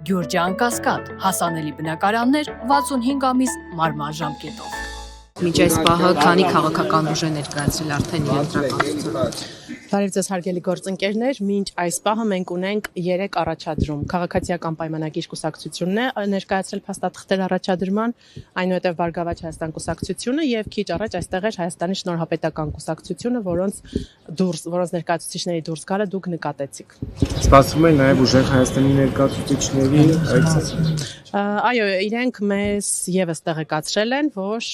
Գյուրջան Կասկադ, հասանելի բնակարաններ 65 ամիս մարման ժամկետով։ Մինչ այս պահը քանի քաղաքական ուժ է ներկայացրել արդեն իր ընտրականությունը։ Բարև ձեզ հարգելի գործընկերներ, մինչ այս պահը մենք ունենք 3 առաջադրում։ Քաղաքացիական պայմանագիր կուսակցությունն է ներկայացրել փաստաթղթեր առաջադրման, այնուհետև Բարգավաճ Հայաստան կուսակցությունը եւ քիչ առաջ այստեղ էր Հայաստանի շնորհապետական կուսակցությունը, որոնց ներկայացուցիչների դուրս գալը դուք նկատեցիք։ Սպասվում է նաև ուժեղ Հայաստանի ներկայացուցիչների այցը։ Այո, իրենք մեզ եւս տեղեկացրել են, որ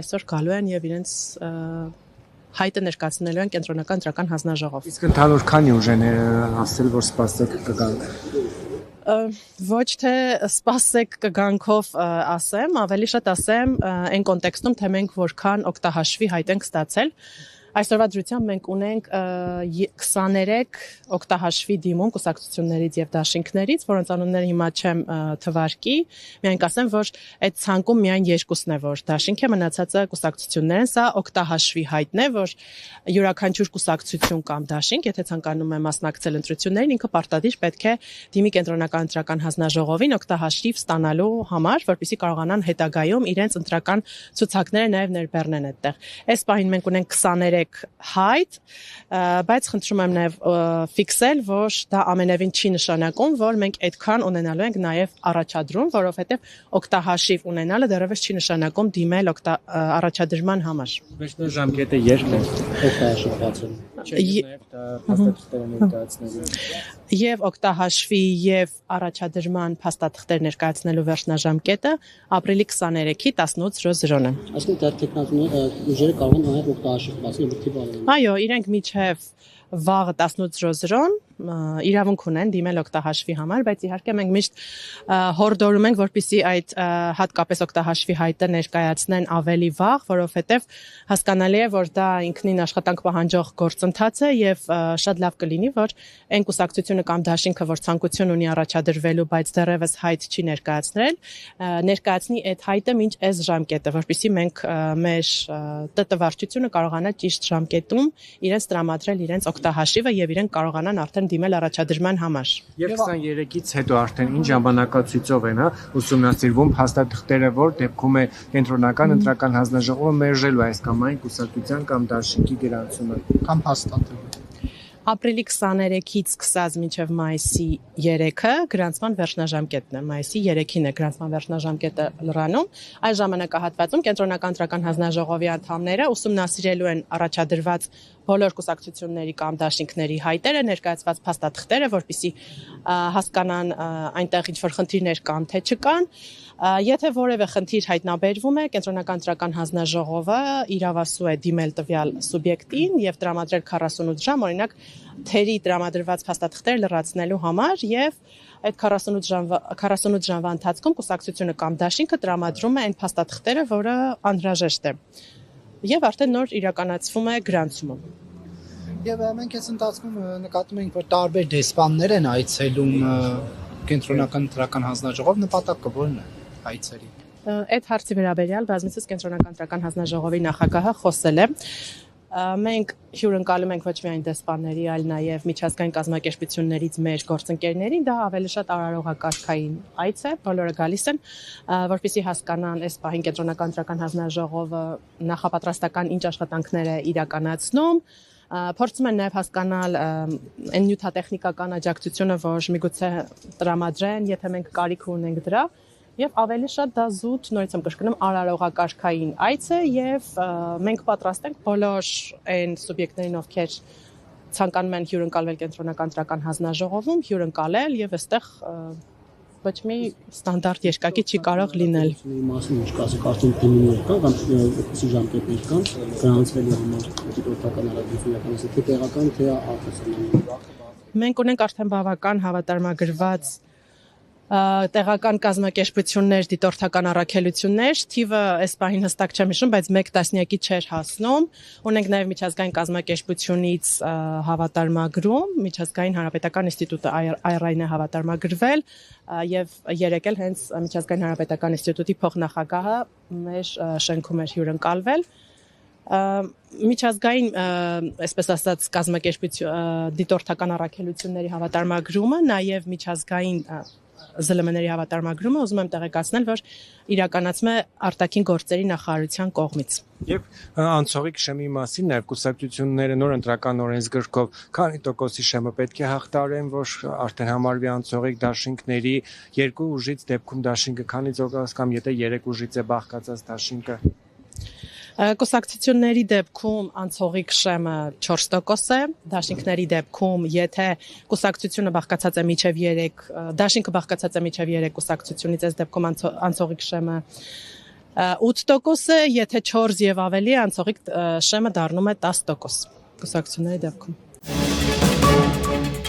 այսօր գալու են եւ իրենց հայտը ներկայացնելու են կենտրոնական ընտրական հանձնաժողով։ Իսկ ընդհանուր քանի ուժ են ասել, որ սպասեք կգան։ Ոչ թե սպասեք կգանքով ասեմ, ավելի շատ ասեմ այն կոնտեքստում, թե մենք որքան օգտահաշվի հայտ ենք ստացել։ Այսօրվա դրությամբ մենք ունենք 23 օգտահաշվի դիմում կուսակցություններից եւ դաշինքներից, որոնց անունները հիմա չեմ թվարկի, միայն կասեմ, որ այդ ցանկում միայն երկուսն է, որ դաշինք է, մնացածը կուսակցություններ են, սա օգտահաշվի հայտն է, որ յուրաքանչյուր կուսակցություն կամ դաշինք, եթե ցանկանում է մասնակցել ընտրություններին, ինքը պարտադիր պետք է դիմի կենտրոնական ընտրական հանձնաժողովին օգտահաշիվ ստանալու համար, որպեսզի կարողանան հետագայում իրենց ընտրական ցուցակները նաեւ ներբեռնեն այդտեղ։ Այս պահին մենք ունենք 23 հայտ, բայց խնդրում եմ նաև ֆիքսել, որ դա ամենևին չի նշանակում, որ մենք այդքան ունենալու ենք նաև առաջադրում, որովհետև օգտահաշիվ ունենալը դեռևս չի նշանակում դիմել առաջադրման համար։ Վերջին ժամկետը երբ է օգտահաշիվ բացել։ Եվ օգտահաշվի եւ առաջադրման փաստաթղթեր ներկայացնելու վերջնաժամկետը ապրիլի 23-ի 18:00-ն է։ Այսինքն դա տեխնիկները ուժերը կարող են նաև օգտահաշիվ բացել։ Այո, իրենք միջև վաղը 18:00 իրավունք ունեն դիմել օգտահաշվի համար, բայց իհարկե մենք միշտ հորդորում ենք, որպեսզի այդ հատկապես օգտահաշվի հայտը ներկայացնեն ավելի վաղ, որովհետև հասկանալի է, որ դա ինքնին աշխատանք պահանջող գործընթաց է եւ շատ լավ կլինի, որ այն կուսակցությունը կամ դաշինքը, որ ցանկություն ունի առաջադրվելու, բայց դեռևս հայտ չի ներկայացնել, ներկայացնի այդ հայտը մինչ այս ժամկետը, որպեսզի մենք մեր ՏՏ-վարչությունը կարողանա ճիշտ ժամկետում իրենց տրամադրել իրենց օգտահաշիվը եւ իրենք կարողանան արդեն դիմել առաջադրման համար։ Եվ 23-ից հետո արդեն ինչ ժամանակացույցով են ուսումնասիրվում փաստաթղթերը, որ դեպքում է կենտրոնական ընտրական հանձնաժողովը մերժելու այս կամ այն կուսակցության կամ դաշինքի գրանցումը Կամ հաստատելու։ Ապրիլի 23-ից սկսած մինչև մայիսի 3-ը գրանցման վերջնաժամկետն է, մայիսի 3-ին է գրանցման վերջնաժամկետը լրանում։ Այս ժամանակահատվածում կենտրոնական ընտրական հանձնաժողովի անդամները ուսումնասիրելու են առաջադրված բոլոր կուսակցությունների կամ դաշինքների հայտերը, ներկայացված փաստաթղթերը, որպեսզի հասկանան այնտեղ ինչ-որ խնդիրներ կան թե չկան։ Եթե որևէ խնդիր հայտնաբերվում է, կենտրոնական ընտրական հանձնաժողովը իրավասու է դիմել տվյալ սուբյեկտին եւ տրամադրել 48 ժամ, օրինակ թերի տրամադրված փաստաթղթեր լրացնելու համար եւ այդ 48 ժամվա ընթացքում կուսակցությունը կամ դաշինքը տրամադրում է այն փաստաթղթերը, որը անհրաժեշտ է։ Եվ արդեն նոր իրականացվում է գրանցումը։ Եվ մենք այս ընթացքում նկատում ենք, որ տարբեր դեսպաններ են այցելում կենտրոնական ընտրական հանձնաժողով, նպատակը որն է այցերի։ Այդ հարցի վերաբերյալ բազմիցս կենտրոնական ընտրական հանձնաժողովի նախագահը խոսել է։ Մենք հյուրընկալում ենք ոչ միայն դեսպանների, այլ նաև միջազգային կազմակերպություններից մեր գործընկերներին, դա ավելի շատ արարողակարգային այց է, բոլորը գալիս են, որպեսզի հասկանան այս պահին կենտրոնական ընտրական հանձնաժողովը նախապատրաստական ինչ աշխատանքներ է իրականացնում, փորձում են նաև հասկանալ այն նյութատեխնիկական աջակցությունը, որ միգուցե տրամադրեն, եթե մենք կարիք ունենք դրա, եւ ավելի շատ դա զուտ, նորից եմ կրկնում, արարողակարգային այց է եւ մենք պատրաստ ենք բոլոր այն սուբյեկտներին, ովքեր ցանկանում են հյուրընկալվել կենտրոնական ընտրական հանձնաժողովում, հյուրընկալել եւ այստեղ ոչ մի ստանդարտ երկակի չի կարող լինել։ Մասում ինչ կասեք, արդեն դիմումներ կան կամ օգտի ժամկետներ կան, գրանցվելու համար դիտորդական արագություն թե տեղական, թե արտասահմանյան։ Մենք ունենք արդեն բավական հավատարմագրված տեղական կազմակերպություններ, դիտորդական առաքելություններ, թիվը այս պահին հստակ չեմ հիշում, բայց 1 տասնյակի չէր հասնում։ Ունենք նաև միջազգային կազմակերպությունից հավատարմագրում, միջազգային հանրապետական ինստիտուտը IRI-ն է հավատարմագրվել եւ երեկել հենց միջազգային հանրապետական ինստիտուտի փոխնախագահը մեր շենքում էր հյուրընկալվել։ Միջազգային, այսպես ասած, կազմակերպություն դիտորդական առաքելությունների հավատարմագրումը, նաև միջազգային ԶԼՄ-ների հավատարմագրումը, ուզում եմ տեղեկացնել, որ իրականացում է արտաքին գործերի նախարարության կողմից։ Եվ անցողիկ շեմի մասին նաև կուսակցությունները նոր ընտրական օրենսգրքով քանի տոկոսի շեմը պետք է հաղթարեն, որ արդեն համարվի անցողիկ դաշինքների 2 ուժից դեպքում դաշինքը քանի ծոկոս կամ եթե 3 ուժից է բաղկացած դաշինքը։ Կուսակցությունների դեպքում անցողիկ շեմը 4% է, դաշինքների դեպքում, եթե կուսակցությունը բաղկացած է միջև 3, դաշինքը բաղկացած է միջև 3 կուսակցությունից, այս դեպքում անցողիկ շեմը 8% է, եթե 4 եւ ավելի անցողիկ շեմը դառնում է 10% կուսակցությունների դեպքում։